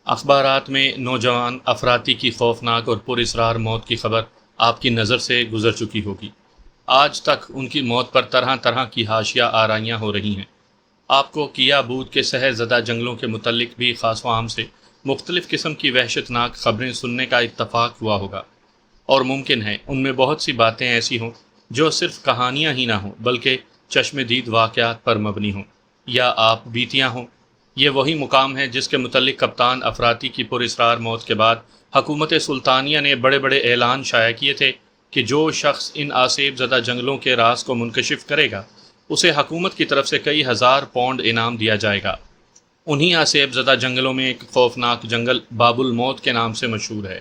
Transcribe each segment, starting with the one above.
اخبارات میں نوجوان افراطی کی خوفناک اور پراسرار موت کی خبر آپ کی نظر سے گزر چکی ہوگی۔ آج تک ان کی موت پر طرح طرح کی حاشیہ آرائیاں ہو رہی ہیں۔ آپ کو کیا بود کے شہر زدہ جنگلوں کے متعلق بھی خاص و عام سے مختلف قسم کی وحشتناک خبریں سننے کا اتفاق ہوا ہوگا، اور ممکن ہے ان میں بہت سی باتیں ایسی ہوں جو صرف کہانیاں ہی نہ ہوں بلکہ چشم دید واقعات پر مبنی ہوں یا آپ بیتیاں ہوں۔ یہ وہی مقام ہے جس کے متعلق کپتان افراطی کی پراسرار موت کے بعد حکومت سلطانیہ نے بڑے بڑے اعلان شائع کیے تھے کہ جو شخص ان آسیب زدہ جنگلوں کے راز کو منکشف کرے گا اسے حکومت کی طرف سے کئی ہزار پاؤنڈ انعام دیا جائے گا۔ انہی آسیب زدہ جنگلوں میں ایک خوفناک جنگل باب الموت کے نام سے مشہور ہے،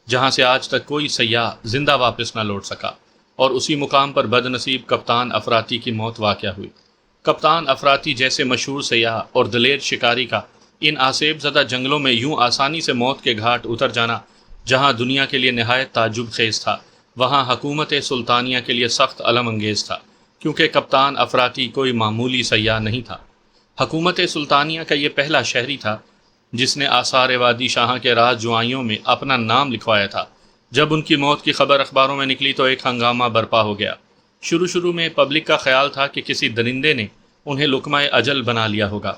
جہاں سے آج تک کوئی سیاح زندہ واپس نہ لوٹ سکا، اور اسی مقام پر بد نصیب کپتان افراطی کی موت واقع ہوئی۔ کپتان افراطی جیسے مشہور سیاح اور دلیر شکاری کا ان آسیب زدہ جنگلوں میں یوں آسانی سے موت کے گھاٹ اتر جانا جہاں دنیا کے لیے نہایت تعجب خیز تھا، وہاں حکومت سلطانیہ کے لیے سخت الم انگیز تھا، کیونکہ کپتان افراطی کوئی معمولی سیاح نہیں تھا۔ حکومت سلطانیہ کا یہ پہلا شہری تھا جس نے آثار وادی شاہ کے راز جوائیوں میں اپنا نام لکھوایا تھا۔ جب ان کی موت کی خبر اخباروں میں نکلی تو ایک ہنگامہ برپا ہو گیا۔ شروع میں پبلک کا خیال تھا کہ کسی درندے نے انہیں لقمہ اجل بنا لیا ہوگا،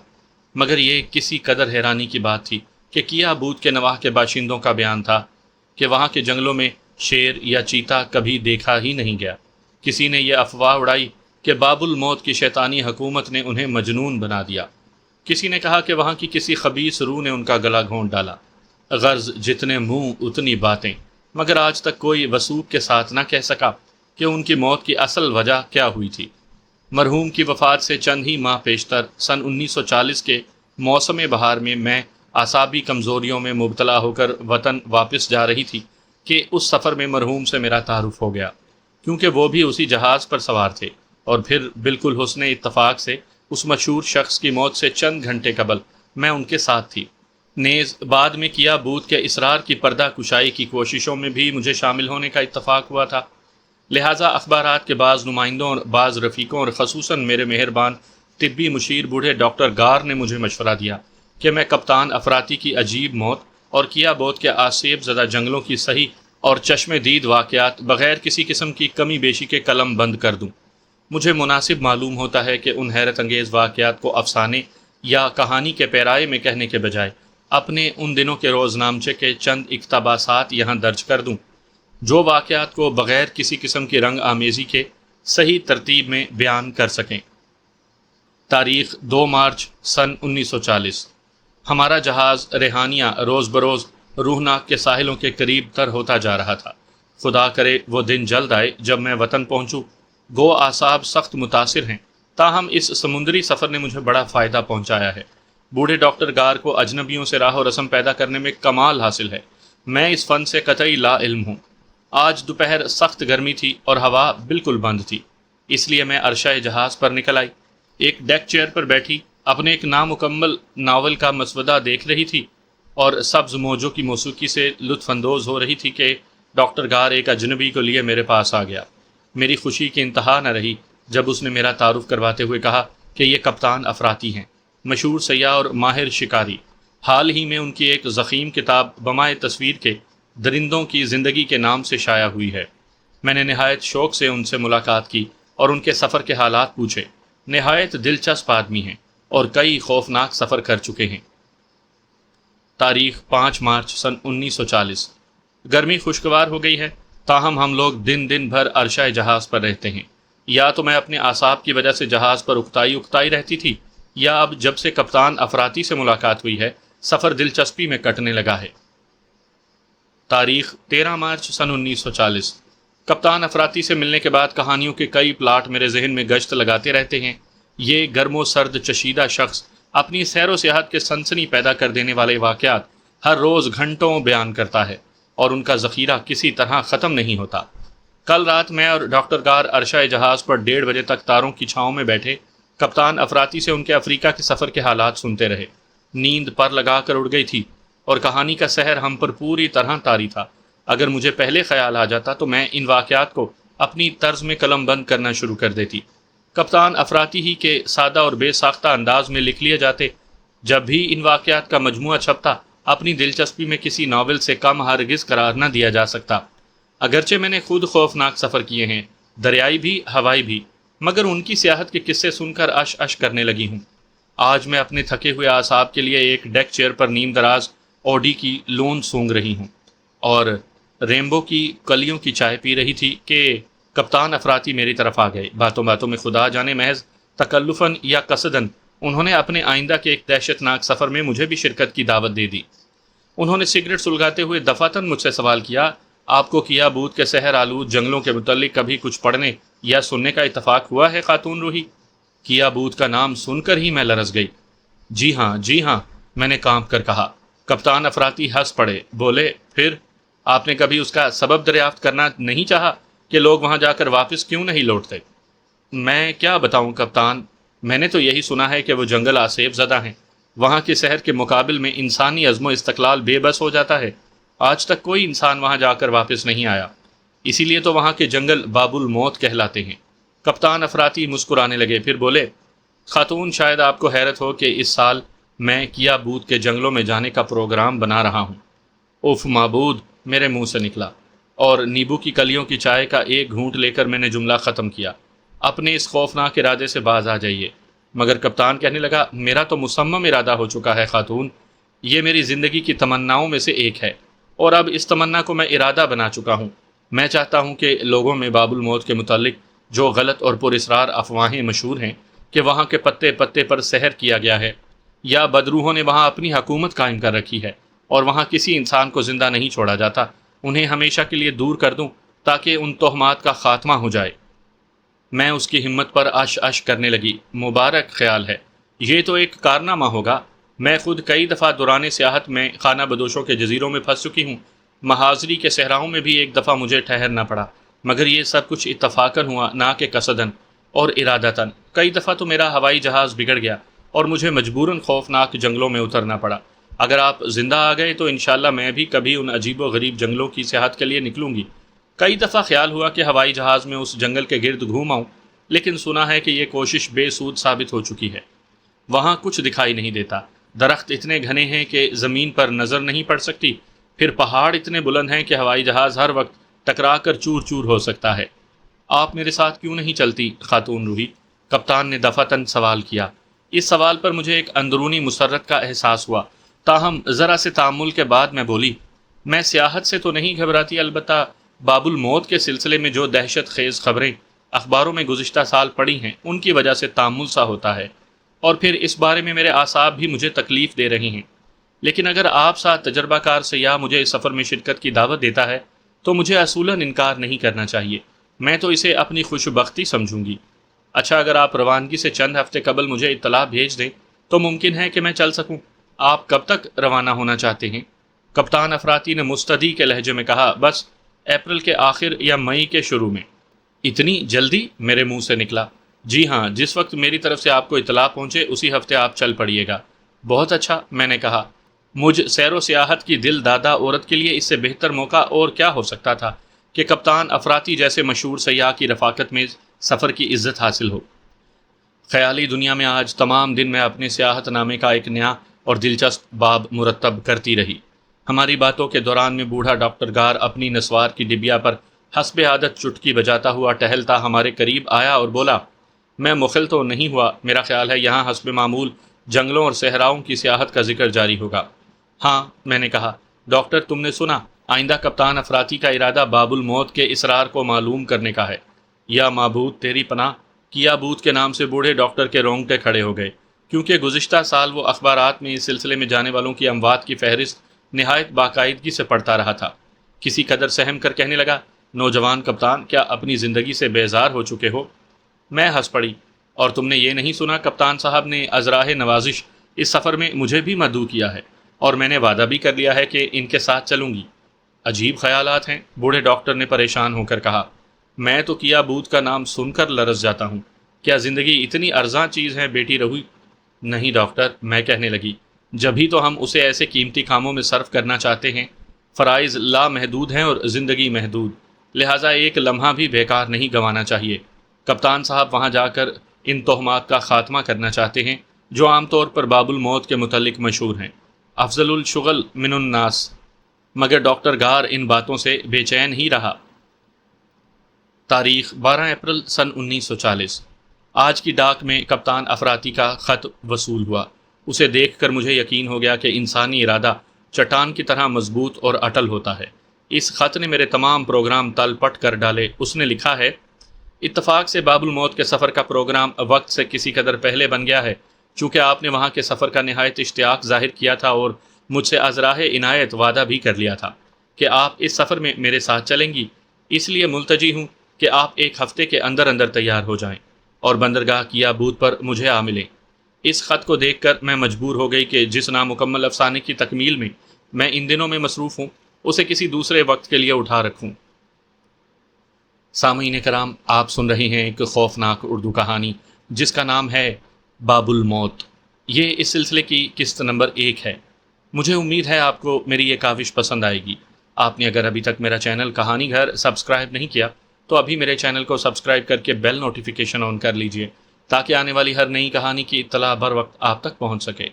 مگر یہ کسی قدر حیرانی کی بات تھی کہ کیا بود کے نواح کے باشندوں کا بیان تھا کہ وہاں کے جنگلوں میں شیر یا چیتا کبھی دیکھا ہی نہیں گیا۔ کسی نے یہ افواہ اڑائی کہ باب الموت کی شیطانی حکومت نے انہیں مجنون بنا دیا۔ کسی نے کہا کہ وہاں کی کسی خبیث روح نے ان کا گلا گھونٹ ڈالا۔ غرض جتنے منہ اتنی باتیں، مگر آج تک کوئی وثوق کے ساتھ نہ کہہ سکا کہ ان کی موت کی اصل وجہ کیا ہوئی تھی۔ مرحوم کی وفات سے چند ہی ماہ پیشتر سن 1940 کے موسم بہار میں اعصابی کمزوریوں میں مبتلا ہو کر وطن واپس جا رہی تھی کہ اس سفر میں مرحوم سے میرا تعارف ہو گیا، کیونکہ وہ بھی اسی جہاز پر سوار تھے، اور پھر بالکل حسن اتفاق سے اس مشہور شخص کی موت سے چند گھنٹے قبل میں ان کے ساتھ تھی۔ نیز بعد میں کیا بود کے اسرار کی پردہ کشائی کی کوششوں میں بھی مجھے شامل ہونے کا اتفاق ہوا تھا۔ لہٰذا اخبارات کے بعض نمائندوں اور بعض رفیقوں اور خصوصاً میرے مہربان طبی مشیر بوڑھے ڈاکٹر گار نے مجھے مشورہ دیا کہ میں کپتان افراطی کی عجیب موت اور کیا بود کے آسیب زدہ جنگلوں کی صحیح اور چشم دید واقعات بغیر کسی قسم کی کمی بیشی کے قلم بند کر دوں۔ مجھے مناسب معلوم ہوتا ہے کہ ان حیرت انگیز واقعات کو افسانے یا کہانی کے پیرائے میں کہنے کے بجائے اپنے ان دنوں کے روزنامچے کے چند اقتباسات یہاں درج کر دوں، جو واقعات کو بغیر کسی قسم کی رنگ آمیزی کے صحیح ترتیب میں بیان کر سکیں۔ تاریخ 2 مارچ سن 1940۔ ہمارا جہاز ریحانیہ روز بروز روہناک کے ساحلوں کے قریب تر ہوتا جا رہا تھا۔ خدا کرے وہ دن جلد آئے جب میں وطن پہنچوں۔ گو اعصاب سخت متاثر ہیں، تاہم اس سمندری سفر نے مجھے بڑا فائدہ پہنچایا ہے۔ بوڑھے ڈاکٹر گار کو اجنبیوں سے راہ و رسم پیدا کرنے میں کمال حاصل ہے۔ میں اس فن سے قطعی لا علم ہوں۔ آج دوپہر سخت گرمی تھی اور ہوا بالکل بند تھی، اس لیے میں عرشہ جہاز پر نکل آئی۔ ایک ڈیک چیئر پر بیٹھی اپنے ایک نامکمل ناول کا مسودہ دیکھ رہی تھی اور سبز موجوں کی موسیقی سے لطف اندوز ہو رہی تھی کہ ڈاکٹر گار ایک اجنبی کو لیے میرے پاس آ گیا۔ میری خوشی کی انتہا نہ رہی جب اس نے میرا تعارف کرواتے ہوئے کہا کہ یہ کپتان افراطی ہیں، مشہور سیاح اور ماہر شکاری۔ حال ہی میں ان کی ایک ضخیم کتاب بمائے تصویر کے درندوں کی زندگی کے نام سے شائع ہوئی ہے۔ میں نے نہایت شوق سے ان سے ملاقات کی اور ان کے سفر کے حالات پوچھے۔ نہایت دلچسپ آدمی ہیں اور کئی خوفناک سفر کر چکے ہیں۔ تاریخ 5 مارچ سن 1940۔ گرمی خوشگوار ہو گئی ہے، تاہم ہم لوگ دن بھر عرشہ جہاز پر رہتے ہیں۔ یا تو میں اپنے اعصاب کی وجہ سے جہاز پر اکتائی رہتی تھی، یا اب جب سے کپتان افراطی سے ملاقات ہوئی ہے سفر دلچسپی میں کٹنے لگا ہے۔ تاریخ 13 مارچ سن 1940۔ کپتان افراطی سے ملنے کے بعد کہانیوں کے کئی پلاٹ میرے ذہن میں گشت لگاتے رہتے ہیں۔ یہ گرم و سرد چشیدہ شخص اپنی سیر و سیاحت کے سنسنی پیدا کر دینے والے واقعات ہر روز گھنٹوں بیان کرتا ہے، اور ان کا ذخیرہ کسی طرح ختم نہیں ہوتا۔ کل رات میں اور ڈاکٹر گار عرشہ جہاز پر 1:30 بجے تک تاروں کی چھاؤں میں بیٹھے کپتان افراطی سے ان کے افریقہ کے سفر کے حالات سنتے رہے۔ نیند پر لگا کر اڑ گئی تھی اور کہانی کا سحر ہم پر پوری طرح طاری تھا۔ اگر مجھے پہلے خیال آ جاتا تو میں ان واقعات کو اپنی طرز میں قلم بند کرنا شروع کر دیتی۔ کپتان افراطی ہی کے سادہ اور بے ساختہ انداز میں لکھ لیے جاتے۔ جب بھی ان واقعات کا مجموعہ چھپتا اپنی دلچسپی میں کسی ناول سے کم ہرگز قرار نہ دیا جا سکتا۔ اگرچہ میں نے خود خوفناک سفر کیے ہیں، دریائی بھی ہوائی بھی، مگر ان کی سیاحت کے قصے سن کر اش اش کرنے لگی ہوں۔ آج میں اپنے تھکے ہوئے اعصاب کے لیے ایک ڈیک چیئر پر نیم دراز اوڈی کی لون سونگ رہی ہوں اور ریمبو کی کلیوں کی چائے پی رہی تھی کہ کپتان افراطی میری طرف آ گئے۔ باتوں باتوں میں خدا جانے محض تکلفاً یا قصداً انہوں نے اپنے آئندہ کے ایک دہشت ناک سفر میں مجھے بھی شرکت کی دعوت دے دی۔ انہوں نے سگریٹ سلگاتے ہوئے دفعتاً مجھ سے سوال کیا، آپ کو کیا بود کے سحر آلود جنگلوں کے متعلق کبھی کچھ پڑھنے یا سننے کا اتفاق ہوا ہے خاتون روحی؟ کیا بود کا نام سن کر ہی میں لرز گئی۔ جی ہاں، میں نے کانپ کر کہا۔ کپتان افراطی ہنس پڑے، بولے، پھر آپ نے کبھی اس کا سبب دریافت کرنا نہیں چاہا کہ لوگ وہاں جا کر واپس کیوں نہیں لوٹتے؟ میں کیا بتاؤں کپتان، میں نے تو یہی سنا ہے کہ وہ جنگل آسیب زدہ ہیں، وہاں کے شہر کے مقابل میں انسانی عزم و استقلال بے بس ہو جاتا ہے۔ آج تک کوئی انسان وہاں جا کر واپس نہیں آیا، اسی لیے تو وہاں کے جنگل باب الموت کہلاتے ہیں۔ کپتان افراطی مسکرانے لگے، پھر بولے، خاتون شاید آپ کو حیرت ہو کہ اس سال میں کیا بود کے جنگلوں میں جانے کا پروگرام بنا رہا ہوں۔ اف معبود، میرے منہ سے نکلا، اور نیبو کی کلیوں کی چائے کا ایک گھونٹ لے کر میں نے جملہ ختم کیا، اپنے اس خوفناک ارادے سے باز آ جائیے۔ مگر کپتان کہنے لگا، میرا تو مصمم ارادہ ہو چکا ہے خاتون، یہ میری زندگی کی تمناؤں میں سے ایک ہے، اور اب اس تمنا کو میں ارادہ بنا چکا ہوں۔ میں چاہتا ہوں کہ لوگوں میں باب الموت کے متعلق جو غلط اور پراسرار افواہیں مشہور ہیں کہ وہاں کے پتے پتے پر سحر کیا گیا ہے، یا بدروحوں نے وہاں اپنی حکومت قائم کر رکھی ہے اور وہاں کسی انسان کو زندہ نہیں چھوڑا جاتا، انہیں ہمیشہ کے لیے دور کر دوں تاکہ ان تہمات کا خاتمہ ہو جائے۔ میں اس کی ہمت پر اش اش کرنے لگی۔ مبارک خیال ہے، یہ تو ایک کارنامہ ہوگا۔ میں خود کئی دفعہ دوران سیاحت میں خانہ بدوشوں کے جزیروں میں پھنس چکی ہوں، مہاجری کے صحراؤں میں بھی ایک دفعہ مجھے ٹھہرنا پڑا، مگر یہ سب کچھ اتفاقاً ہوا، نہ کہ قصداً اور ارادتاً۔ کئی دفعہ تو میرا ہوائی جہاز بگڑ گیا اور مجھے مجبوراً خوفناک جنگلوں میں اترنا پڑا۔ اگر آپ زندہ آ گئے تو انشاءاللہ میں بھی کبھی ان عجیب و غریب جنگلوں کی سیاحت کے لیے نکلوں گی۔ کئی دفعہ خیال ہوا کہ ہوائی جہاز میں اس جنگل کے گرد گھوم آؤں، لیکن سنا ہے کہ یہ کوشش بے سود ثابت ہو چکی ہے۔ وہاں کچھ دکھائی نہیں دیتا، درخت اتنے گھنے ہیں کہ زمین پر نظر نہیں پڑ سکتی، پھر پہاڑ اتنے بلند ہیں کہ ہوائی جہاز ہر وقت ٹکرا کر چور چور ہو سکتا ہے۔ آپ میرے ساتھ کیوں نہیں چلتی خاتون روحی؟ کپتان نے دفعتاً سوال کیا۔ اس سوال پر مجھے ایک اندرونی مسرت کا احساس ہوا، تاہم ذرا سے تأمل کے بعد میں بولی، میں سیاحت سے تو نہیں گھبراتی، البتہ باب الموت کے سلسلے میں جو دہشت خیز خبریں اخباروں میں گزشتہ سال پڑی ہیں ان کی وجہ سے تأمل سا ہوتا ہے، اور پھر اس بارے میں میرے اعصاب بھی مجھے تکلیف دے رہے ہیں۔ لیکن اگر آپ ساتھ تجربہ کار سیاح مجھے اس سفر میں شرکت کی دعوت دیتا ہے تو مجھے اصولاً انکار نہیں کرنا چاہیے، میں تو اسے اپنی خوش بختی سمجھوں گی۔ اچھا، اگر آپ روانگی سے چند ہفتے قبل مجھے اطلاع بھیج دیں تو ممکن ہے کہ میں چل سکوں۔ آپ کب تک روانہ ہونا چاہتے ہیں؟ کپتان افراطی نے مستدی کے لہجے میں کہا، بس اپریل کے آخر یا مئی کے شروع میں۔ اتنی جلدی؟ میرے منہ سے نکلا۔ جی ہاں، جس وقت میری طرف سے آپ کو اطلاع پہنچے اسی ہفتے آپ چل پڑیے گا۔ بہت اچھا، میں نے کہا۔ مجھ سیر و سیاحت کی دل دادا عورت کے لیے اس سے بہتر موقع اور کیا ہو سکتا تھا کہ کپتان افراطی جیسے مشہور سیاح کی رفاقت میں سفر کی عزت حاصل ہو۔ خیالی دنیا میں آج تمام دن میں اپنے سیاحت نامے کا ایک نیا اور دلچسپ باب مرتب کرتی رہی۔ ہماری باتوں کے دوران میں بوڑھا ڈاکٹر گار اپنی نسوار کی ڈبیا پر حسب عادت چٹکی بجاتا ہوا ٹہلتا ہمارے قریب آیا اور بولا، میں مخل تو نہیں ہوا، میرا خیال ہے یہاں حسب معمول جنگلوں اور صحراؤں کی سیاحت کا ذکر جاری ہوگا۔ ہاں، میں نے کہا، ڈاکٹر تم نے سنا، آئندہ کپتان افراطی کا ارادہ باب الموت کے اسرار کو معلوم کرنے کا ہے۔ یا معبود تیری پناہ، کیا بود کے نام سے بوڑھے ڈاکٹر کے رونگٹے کھڑے ہو گئے، کیونکہ گزشتہ سال وہ اخبارات میں اس سلسلے میں جانے والوں کی اموات کی فہرست نہایت باقاعدگی سے پڑھتا رہا تھا۔ کسی قدر سہم کر کہنے لگا، نوجوان کپتان، کیا اپنی زندگی سے بیزار ہو چکے ہو؟ میں ہنس پڑی، اور تم نے یہ نہیں سنا کپتان صاحب نے ازراہ نوازش اس سفر میں مجھے بھی مدعو کیا ہے، اور میں نے وعدہ بھی کر لیا ہے کہ ان کے ساتھ چلوں گی۔ عجیب خیالات ہیں، بوڑھے ڈاکٹر نے پریشان ہو کر کہا۔ میں تو کیا بود کا نام سن کر لرز جاتا ہوں۔ کیا زندگی اتنی ارزاں چیز ہے بیٹی روحی؟ نہیں ڈاکٹر، میں کہنے لگی، جبھی تو ہم اسے ایسے قیمتی کاموں میں صرف کرنا چاہتے ہیں۔ فرائض لامحدود ہیں اور زندگی محدود، لہٰذا ایک لمحہ بھی بیکار نہیں گنوانا چاہیے۔ کپتان صاحب وہاں جا کر ان تہمات کا خاتمہ کرنا چاہتے ہیں جو عام طور پر باب الموت کے متعلق مشہور ہیں۔ افضل الشغل من الناس، مگر ڈاکٹر غار ان باتوں سے بے چین ہی رہا۔ تاریخ 12 اپریل سن 1940۔ آج کی ڈاک میں کپتان افراطی کا خط وصول ہوا۔ اسے دیکھ کر مجھے یقین ہو گیا کہ انسانی ارادہ چٹان کی طرح مضبوط اور اٹل ہوتا ہے۔ اس خط نے میرے تمام پروگرام تل پٹ کر ڈالے۔ اس نے لکھا ہے، اتفاق سے باب الموت کے سفر کا پروگرام وقت سے کسی قدر پہلے بن گیا ہے، چونکہ آپ نے وہاں کے سفر کا نہایت اشتیاق ظاہر کیا تھا اور مجھ سے از راہ عنایت وعدہ بھی کر لیا تھا کہ آپ اس سفر میں میرے ساتھ چلیں گی۔ اس لیے ملتجی ہوں کہ آپ ایک ہفتے کے اندر اندر تیار ہو جائیں اور بندرگاہ کیا بوت پر مجھے آ ملیں۔ اس خط کو دیکھ کر میں مجبور ہو گئی کہ جس نامکمل افسانے کی تکمیل میں ان دنوں میں مصروف ہوں، اسے کسی دوسرے وقت کے لیے اٹھا رکھوں۔ سامعین کرام، آپ سن رہے ہیں ایک خوفناک اردو کہانی جس کا نام ہے باب الموت۔ یہ اس سلسلے کی قسط نمبر 1 ہے۔ مجھے امید ہے آپ کو میری یہ کاوش پسند آئے گی۔ آپ نے اگر ابھی تک میرا چینل کہانی گھر سبسکرائب نہیں کیا تو ابھی میرے چینل کو سبسکرائب کر کے بیل نوٹیفیکیشن آن کر لیجئے تاکہ آنے والی ہر نئی کہانی کی اطلاع بر وقت آپ تک پہنچ سکے۔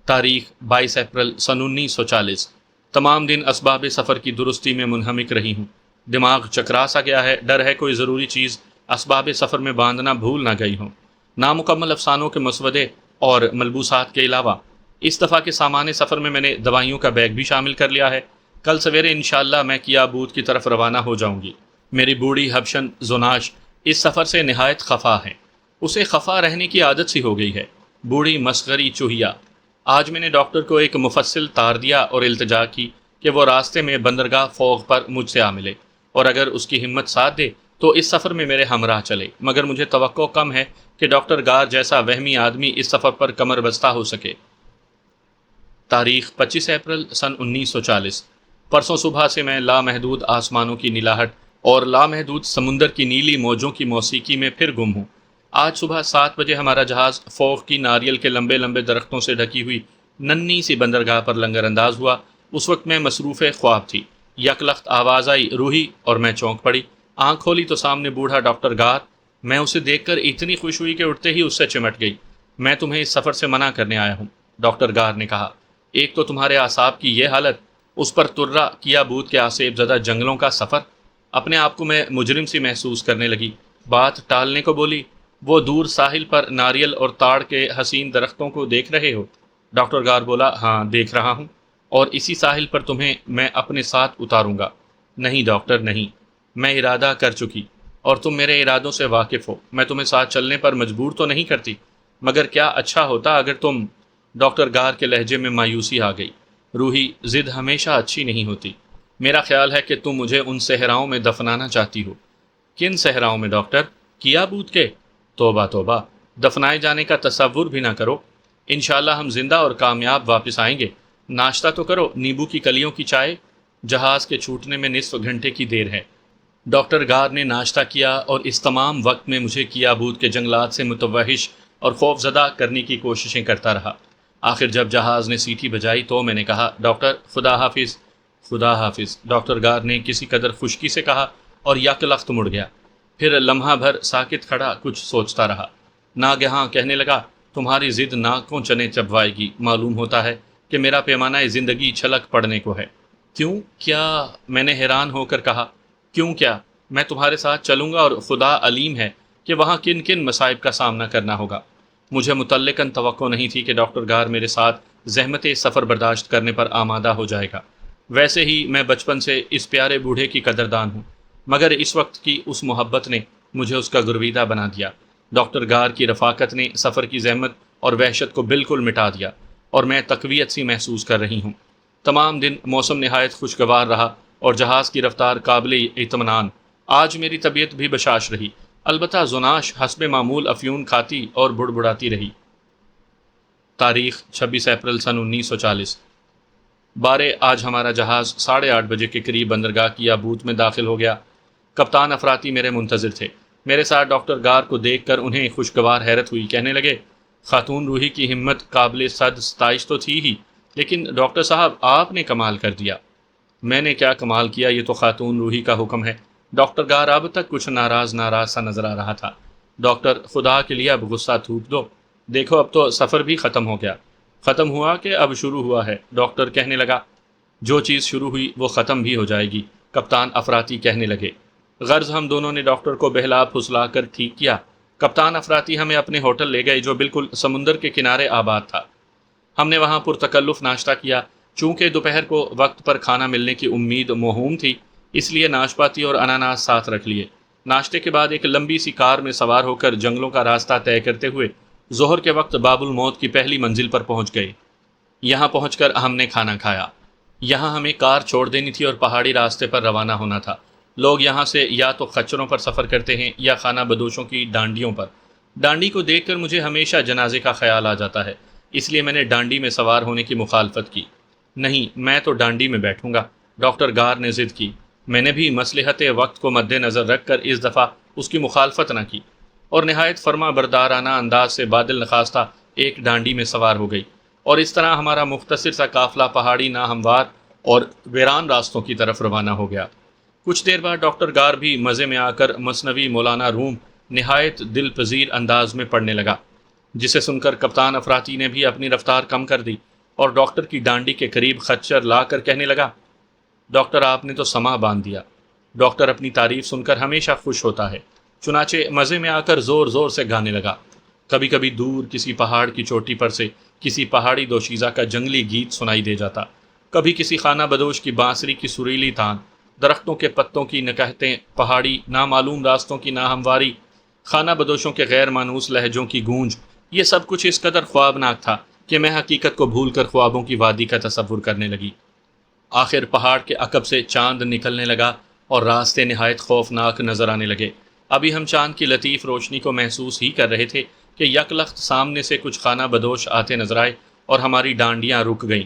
تاریخ 22 اپریل سن 1940۔ تمام دن اسباب سفر کی درستی میں منہمک رہی ہوں۔ دماغ چکرا سا گیا ہے، ڈر ہے کوئی ضروری چیز اسباب سفر میں باندھنا بھول نہ گئی ہوں۔ نامکمل افسانوں کے مسودے اور ملبوسات کے علاوہ اس دفعہ کے سامان سفر میں نے دوائیوں کا بیگ بھی شامل کر لیا ہے۔ کل سویرے انشاءاللہ میں کیا بوت کی طرف روانہ ہو جاؤں گی۔ میری بوڑھی حبشن زناش اس سفر سے نہایت خفا ہے۔ اسے خفا رہنے کی عادت سی ہو گئی ہے۔ بوڑھی مسخری چوہیا۔ آج میں نے ڈاکٹر کو ایک مفصل تار دیا اور التجا کی کہ وہ راستے میں بندرگاہ فوغ پر مجھ سے آ ملے، اور اگر اس کی ہمت ساتھ دے تو اس سفر میں میرے ہمراہ چلے، مگر مجھے توقع کم ہے کہ ڈاکٹر غار جیسا وہمی آدمی اس سفر پر کمر بستہ ہو سکے۔ تاریخ 25 اپریل سن 1940۔ پرسوں صبح سے میں لامحدود آسمانوں کی نیلاہٹ اور لامحدود سمندر کی نیلی موجوں کی موسیقی میں پھر گم ہوں۔ آج صبح 7 بجے ہمارا جہاز فوغ کی ناریل کے لمبے لمبے درختوں سے ڈھکی ہوئی ننھی سی بندرگاہ پر لنگر انداز ہوا۔ اس وقت میں مصروف خواب تھی۔ یکلخت آواز آئی، روحی، اور میں چونک پڑی۔ آنکھ کھولی تو سامنے بوڑھا ڈاکٹر غار۔ میں اسے دیکھ کر اتنی خوش ہوئی کہ اٹھتے ہی اس سے چمٹ گئی۔ میں تمہیں اس سفر سے منع کرنے آیا ہوں، ڈاکٹر غار نے کہا۔ ایک تو تمہارے اعصاب کی یہ حالت، اس پر ترا کیا بوت کے آسیب زدہ جنگلوں کا سفر۔ اپنے آپ کو میں مجرم سی محسوس کرنے لگی۔ بات ٹالنے کو بولی، وہ دور ساحل پر ناریل اور تاڑ کے حسین درختوں کو دیکھ رہے ہو؟ ڈاکٹر غار بولا، ہاں دیکھ رہا ہوں، اور اسی ساحل پر تمہیں میں اپنے ساتھ اتاروں گا۔ نہیں ڈاکٹر نہیں، میں ارادہ کر چکی اور تم میرے ارادوں سے واقف ہو۔ میں تمہیں ساتھ چلنے پر مجبور تو نہیں کرتی، مگر کیا اچھا ہوتا اگر تم… ڈاکٹر غار کے لہجے میں مایوسی آ گئی۔ روحی، ضد ہمیشہ اچھی نہیں ہوتی۔ میرا خیال ہے کہ تم مجھے ان صحراؤں میں دفنانا چاہتی ہو۔ کن صحراؤں میں ڈاکٹر؟ کیا بوت کے؟ توبہ توبہ، دفنائے جانے کا تصور بھی نہ کرو۔ انشاءاللہ ہم زندہ اور کامیاب واپس آئیں گے۔ ناشتہ تو کرو، نیبو کی کلیوں کی چائے۔ جہاز کے چھوٹنے میں نصف گھنٹے کی دیر ہے۔ ڈاکٹر غار نے ناشتہ کیا اور اس تمام وقت میں مجھے کیا بوت کے جنگلات سے متوحش اور خوف زدہ کرنے کی کوششیں کرتا رہا۔ آخر جب جہاز نے سیٹی بجائی تو میں نے کہا، ڈاکٹر خدا حافظ۔ خدا حافظ، ڈاکٹر غار نے کسی قدر خشکی سے کہا اور یک لخت مڑ گیا۔ پھر لمحہ بھر ساکت کھڑا کچھ سوچتا رہا۔ ناگہاں کہنے لگا، تمہاری ضد ناکوں چنے چبوائے گی۔ معلوم ہوتا ہے کہ میرا پیمانہ زندگی چھلک پڑنے کو ہے۔ کیوں کیا؟ میں نے حیران ہو کر کہا، کیوں کیا؟ میں تمہارے ساتھ چلوں گا اور خدا علیم ہے کہ وہاں کن کن مصائب کا سامنا کرنا ہوگا۔ مجھے متعلقاً توقع نہیں تھی کہ ڈاکٹر غار میرے ساتھ زحمت سفر برداشت کرنے پر آمادہ ہو جائے گا۔ ویسے ہی میں بچپن سے اس پیارے بوڑھے کی قدردان ہوں، مگر اس وقت کی اس محبت نے مجھے اس کا گرویدہ بنا دیا۔ ڈاکٹر غار کی رفاقت نے سفر کی زحمت اور وحشت کو بالکل مٹا دیا، اور میں تقویت سی محسوس کر رہی ہوں۔ تمام دن موسم نہایت خوشگوار رہا اور جہاز کی رفتار قابل اطمینان۔ آج میری طبیعت بھی بشاش رہی، البتہ زناش حسب معمول افیون کھاتی اور بڑبڑاتی رہی۔ تاریخ 26 اپریل سن 1940۔ بارے آج ہمارا جہاز 8:30 بجے کے قریب بندرگاہ کی یابوت میں داخل ہو گیا۔ کپتان افراطی میرے منتظر تھے۔ میرے ساتھ ڈاکٹر غار کو دیکھ کر انہیں خوشگوار حیرت ہوئی۔ کہنے لگے، خاتون روحی کی ہمت قابل صد ستائش تو تھی ہی، لیکن ڈاکٹر صاحب آپ نے کمال کر دیا۔ میں نے کیا کمال کیا؟ یہ تو خاتون روحی کا حکم ہے۔ ڈاکٹر غار اب تک کچھ ناراض سا نظر آ رہا تھا۔ ڈاکٹر، خدا کے لیے اب غصہ تھوک دو، دیکھو اب تو سفر بھی ختم ہو گیا۔ ختم ہوا کہ اب شروع ہوا ہے؟ ڈاکٹر کہنے لگا۔ جو چیز شروع ہوئی وہ ختم بھی ہو جائے گی، کپتان افراطی کہنے لگے۔ غرض ہم دونوں نے ڈاکٹر کو بہلا پھسلا کر ٹھیک کیا۔ کپتان افراطی ہمیں اپنے ہوٹل لے گئے جو بالکل سمندر کے کنارے آباد تھا۔ ہم نے وہاں پرتکلف ناشتہ کیا۔ چونکہ دوپہر کو وقت پر کھانا ملنے کی امید موہوم تھی، اس لیے ناشپاتی اور اناناس ساتھ رکھ لیے۔ ناشتے کے بعد ایک لمبی سی کار میں سوار ہو کر جنگلوں کا راستہ طے کرتے ہوئے ظہر کے وقت باب الموت کی پہلی منزل پر پہنچ گئے۔ یہاں پہنچ کر ہم نے کھانا کھایا۔ یہاں ہمیں کار چھوڑ دینی تھی اور پہاڑی راستے پر روانہ ہونا تھا۔ لوگ یہاں سے یا تو خچروں پر سفر کرتے ہیں یا خانہ بدوشوں کی ڈانڈیوں پر۔ ڈانڈی کو دیکھ کر مجھے ہمیشہ جنازے کا خیال آ جاتا ہے، اس لیے میں نے ڈانڈی میں سوار ہونے کی مخالفت کی۔ نہیں، میں تو ڈانڈی میں بیٹھوں گا، ڈاکٹر گار نے ضد کی۔ میں نے بھی مصلحت وقت کو مد نظر رکھ کر اس دفعہ اس کی مخالفت نہ کی اور نہایت فرما بردارانہ انداز سے بادل نخواستہ ایک ڈانڈی میں سوار ہو گئی، اور اس طرح ہمارا مختصر سا قافلہ پہاڑی ناہموار اور ویران راستوں کی طرف روانہ ہو گیا۔ کچھ دیر بعد ڈاکٹر گار بھی مزے میں آ کر مثنوی مولانا روم نہایت دل پذیر انداز میں پڑھنے لگا، جسے سن کر کپتان افراطی نے بھی اپنی رفتار کم کر دی اور ڈاکٹر کی ڈانڈی کے قریب خچر لا کر کہنے لگا، ڈاکٹر آپ نے تو سما باندھ دیا۔ ڈاکٹر اپنی تعریف سن کر ہمیشہ خوش ہوتا ہے، چنانچہ مزے میں آ کر زور زور سے گانے لگا۔ کبھی کبھی دور کسی پہاڑ کی چوٹی پر سے کسی پہاڑی دوشیزہ کا جنگلی گیت سنائی دے جاتا، کبھی کسی خانہ بدوش کی بانسری کی سریلی تان، درختوں کے پتوں کی نکہتیں، پہاڑی نامعلوم راستوں کی ناہمواری، خانہ بدوشوں کے غیر مانوس لہجوں کی گونج، یہ سب کچھ اس قدر خوابناک تھا کہ میں حقیقت کو بھول کر خوابوں کی وادی کا تصور کرنے لگی۔ آخر پہاڑ کے عقب سے چاند نکلنے لگا اور راستے نہایت خوفناک نظر آنے لگے۔ ابھی ہم چاند کی لطیف روشنی کو محسوس ہی کر رہے تھے کہ یک لخت سامنے سے کچھ خانہ بدوش آتے نظر آئے اور ہماری ڈانڈیاں رک گئیں۔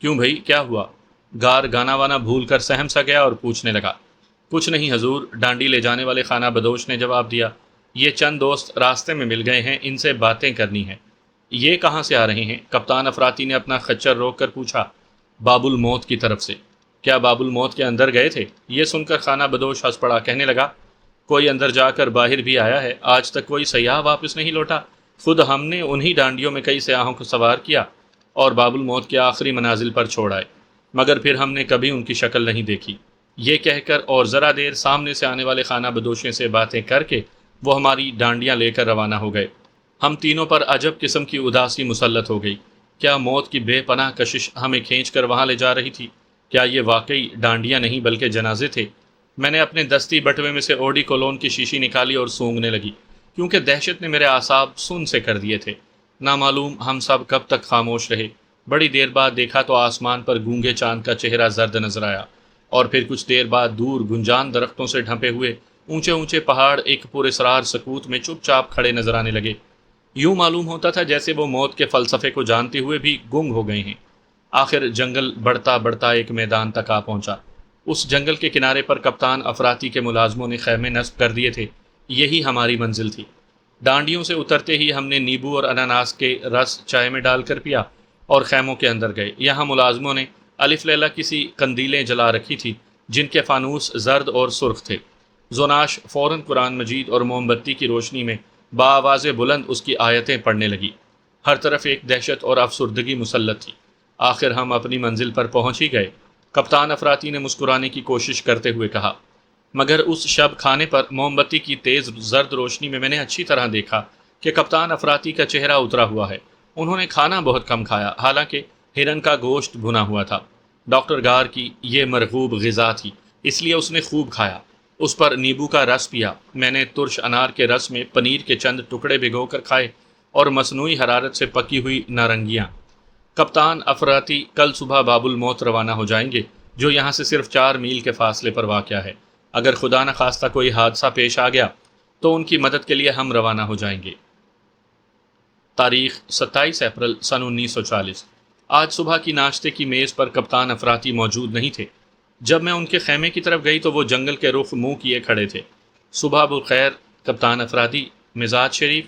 کیوں بھائی، کیا ہوا؟ گار گانا وانا بھول کر سہم سا گیا اور پوچھنے لگا۔ کچھ نہیں حضور، ڈانڈی لے جانے والے خانہ بدوش نے جواب دیا، یہ چند دوست راستے میں مل گئے ہیں، ان سے باتیں کرنی ہیں۔ یہ کہاں سے آ رہے ہیں؟ کپتان افراطی نے اپنا خچر روک کر پوچھا۔ باب الموت کی طرف سے۔ کیا باب الموت کے اندر گئے تھے؟ یہ سن کر خانہ بدوش ہنس پڑا، کہنے لگا، کوئی اندر جا کر باہر بھی آیا ہے؟ آج تک کوئی سیاح واپس نہیں لوٹا۔ خود ہم نے انہی ڈانڈیوں میں کئی سیاحوں کو سوار کیا اور باب الموت کے آخری منازل پر چھوڑ آئے، مگر پھر ہم نے کبھی ان کی شکل نہیں دیکھی۔ یہ کہہ کر اور ذرا دیر سامنے سے آنے والے خانہ بدوشیں سے باتیں کر کے وہ ہماری ڈانڈیاں لے کر روانہ ہو گئے۔ ہم تینوں پر عجب قسم کی اداسی مسلط ہو گئی۔ کیا موت کی بے پناہ کشش ہمیں کھینچ کر وہاں لے جا رہی تھی؟ کیا یہ واقعی ڈانڈیاں نہیں بلکہ جنازے تھے؟ میں نے اپنے دستی بٹوے میں سے اوڈی کولون کی شیشی نکالی اور سونگنے لگی، کیونکہ دہشت نے میرے اعصاب سن سے کر دیے تھے۔ نامعلوم ہم سب کب تک خاموش رہے۔ بڑی دیر بعد دیکھا تو آسمان پر گونگے چاند کا چہرہ زرد نظر آیا، اور پھر کچھ دیر بعد دور گنجان درختوں سے ڈھنپے ہوئے اونچے اونچے پہاڑ ایک پراسرار سکوت میں چپ چاپ کھڑے نظر آنے لگے۔ یوں معلوم ہوتا تھا جیسے وہ موت کے فلسفے کو جانتے ہوئے بھی گنگ ہو گئے ہیں۔ آخر جنگل بڑھتا بڑھتا ایک میدان تک آ پہنچا۔ اس جنگل کے کنارے پر کپتان افراطی کے ملازموں نے خیمے نصب کر دیے تھے۔ یہی ہماری منزل تھی۔ ڈانڈیوں سے اترتے ہی ہم نے نیبو اور اناناس کے رس چائے میں ڈال کر پیا اور خیموں کے اندر گئے۔ یہاں ملازموں نے الف لیلہ کسی قندیلیں جلا رکھی تھی جن کے فانوس زرد اور سرخ تھے۔ زوناش فوراً قرآن مجید اور موم بتی کی روشنی میں بآواز بلند اس کی آیتیں پڑھنے لگی۔ ہر طرف ایک دہشت اور افسردگی مسلط تھی۔ آخر ہم اپنی منزل پر پہنچ ہی گئے۔ کپتان افراطی نے مسکرانے کی کوشش کرتے ہوئے کہا، مگر اس شب کھانے پر موم بتی کی تیز زرد روشنی میں نے اچھی طرح دیکھا کہ کپتان افراطی کا چہرہ اترا ہوا ہے۔ انہوں نے کھانا بہت کم کھایا، حالانکہ ہرن کا گوشت بھنا ہوا تھا۔ ڈاکٹر گار کی یہ مرغوب غذا تھی، اس لیے اس نے خوب کھایا۔ اس پر نیبو کا رس پیا۔ میں نے ترش انار کے رس میں پنیر کے چند ٹکڑے بھگو کر کھائے اور مصنوعی حرارت سے پکی ہوئی نارنگیاں۔ کپتان افراطی کل صبح باب الموت روانہ ہو جائیں گے، جو یہاں سے صرف 4 میل کے فاصلے پر واقع ہے۔ اگر خدا نخواستہ کوئی حادثہ پیش آ گیا تو ان کی مدد کے لیے ہم روانہ ہو جائیں گے۔ تاریخ 27 اپریل سن 1940۔ آج صبح کی ناشتے کی میز پر کپتان افراطی موجود نہیں تھے۔ جب میں ان کے خیمے کی طرف گئی تو وہ جنگل کے رخ منہ کیے کھڑے تھے۔ صبح بخیر کپتان افراطی، مزاج شریف؟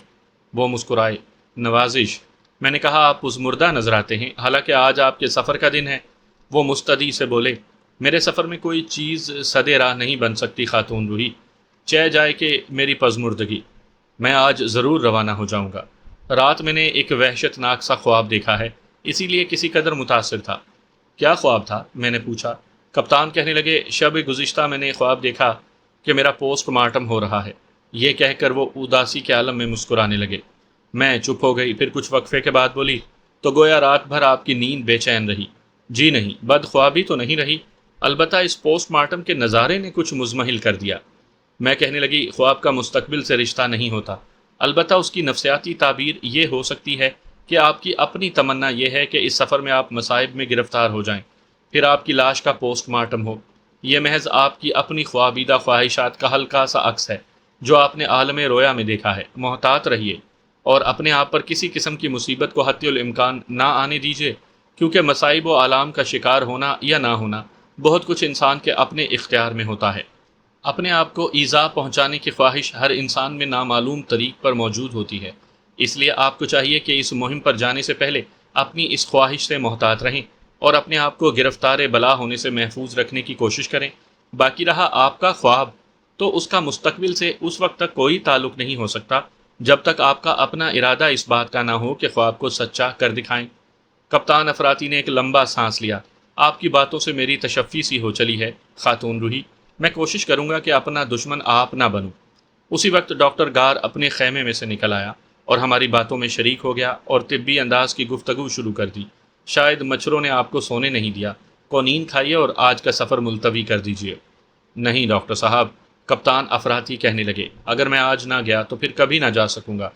وہ مسکرائے۔ نوازش؟ میں نے کہا، آپ پزمردہ نظر آتے ہیں، حالانکہ آج آپ کے سفر کا دن ہے۔ وہ مستدی سے بولے، میرے سفر میں کوئی چیز سدے راہ نہیں بن سکتی خاتون روحی، چہ جائے کہ میری پزمردگی۔ میں آج ضرور روانہ ہو جاؤں گا۔ رات میں نے ایک وحشت ناک سا خواب دیکھا ہے۔ اسی لیے کسی قدر متاثر تھا۔ کیا خواب تھا؟ میں نے پوچھا۔ کپتان کہنے لگے، شب گزشتہ میں نے خواب دیکھا کہ میرا پوسٹ مارٹم ہو رہا ہے۔ یہ کہہ کر وہ اداسی کے عالم میں مسکرانے لگے۔ میں چپ ہو گئی، پھر کچھ وقفے کے بعد بولی، تو گویا رات بھر آپ کی نیند بے چین رہی؟ جی نہیں، بد خوابی تو نہیں رہی، البتہ اس پوسٹ مارٹم کے نظارے نے کچھ مزمحل کر دیا۔ میں کہنے لگی، خواب کا مستقبل سے رشتہ نہیں ہوتا، البتہ اس کی نفسیاتی تعبیر یہ ہو سکتی ہے کہ آپ کی اپنی تمنا یہ ہے کہ اس سفر میں آپ مصائب میں گرفتار ہو جائیں، پھر آپ کی لاش کا پوسٹ مارٹم ہو۔ یہ محض آپ کی اپنی خوابیدہ خواہشات کا ہلکا سا عکس ہے جو آپ نے عالم رویا میں دیکھا ہے۔ محتاط رہیے اور اپنے آپ پر کسی قسم کی مصیبت کو حتی الامکان نہ آنے دیجیے، کیونکہ مصائب و آلام کا شکار ہونا یا نہ ہونا بہت کچھ انسان کے اپنے اختیار میں ہوتا ہے۔ اپنے آپ کو ایذا پہنچانے کی خواہش ہر انسان میں نامعلوم طریق پر موجود ہوتی ہے، اس لیے آپ کو چاہیے کہ اس مہم پر جانے سے پہلے اپنی اس خواہش سے محتاط رہیں اور اپنے آپ کو گرفتار بلا ہونے سے محفوظ رکھنے کی کوشش کریں۔ باقی رہا آپ کا خواب، تو اس کا مستقبل سے اس وقت تک کوئی تعلق نہیں ہو سکتا جب تک آپ کا اپنا ارادہ اس بات کا نہ ہو کہ خواب کو سچا کر دکھائیں۔ کپتان افراطی نے ایک لمبا سانس لیا۔ آپ کی باتوں سے میری تشفی سی ہو چلی ہے خاتون روحی، میں کوشش کروں گا کہ اپنا دشمن آپ نہ بنوں۔ اسی وقت ڈاکٹر گار اپنے خیمے میں سے نکل آیا اور ہماری باتوں میں شریک ہو گیا اور طبی انداز کی گفتگو شروع کر دی۔ شاید مچھروں نے آپ کو سونے نہیں دیا، کونین کھائیے اور آج کا سفر ملتوی کر دیجیے۔ نہیں ڈاکٹر صاحب، کپتان افراطی کہنے لگے، اگر میں آج نہ گیا تو پھر کبھی نہ جا سکوں گا۔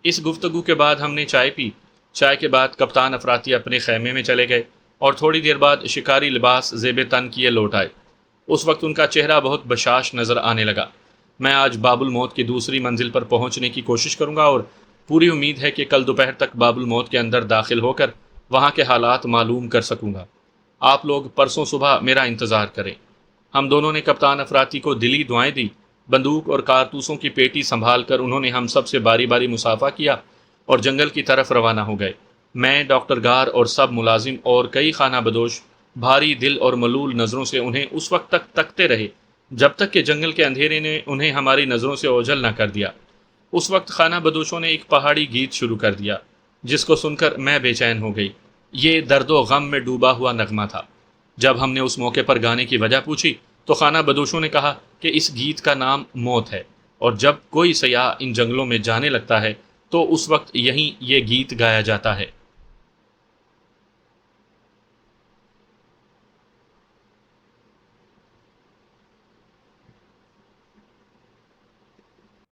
اس گفتگو کے بعد ہم نے چائے پی۔ چائے کے بعد کپتان افراطی اپنے خیمے میں چلے گئے اور تھوڑی دیر بعد شکاری لباس زیب تن کیے لوٹ آئے۔ اس وقت ان کا چہرہ بہت بشاش نظر آنے لگا۔ میں آج باب الموت کی دوسری منزل پر پہنچنے کی کوشش کروں گا اور پوری امید ہے کہ کل دوپہر تک باب الموت کے اندر داخل ہو کر وہاں کے حالات معلوم کر سکوں گا۔ آپ لوگ پرسوں صبح میرا انتظار کریں۔ ہم دونوں نے کپتان افراطی کو دلی دعائیں دی۔ بندوق اور کارتوسوں کی پیٹی سنبھال کر انہوں نے ہم سب سے باری باری مصافحہ کیا اور جنگل کی طرف روانہ ہو گئے۔ میں، ڈاکٹر گار اور سب ملازم اور کئی خانہ بدوش بھاری دل اور ملول نظروں سے انہیں اس وقت تک تکتے رہے جب تک کہ جنگل کے اندھیرے نے انہیں ہماری نظروں سے اوجھل نہ کر دیا۔ اس وقت خانہ بدوشوں نے ایک پہاڑی گیت شروع کر دیا جس کو سن کر میں بے چین ہو گئی۔ یہ درد و غم میں ڈوبا ہوا نغمہ تھا۔ جب ہم نے اس موقع پر گانے کی وجہ پوچھی تو خانہ بدوشوں نے کہا کہ اس گیت کا نام موت ہے، اور جب کوئی سیاح ان جنگلوں میں جانے لگتا ہے تو اس وقت یہیں یہ گیت گایا جاتا ہے۔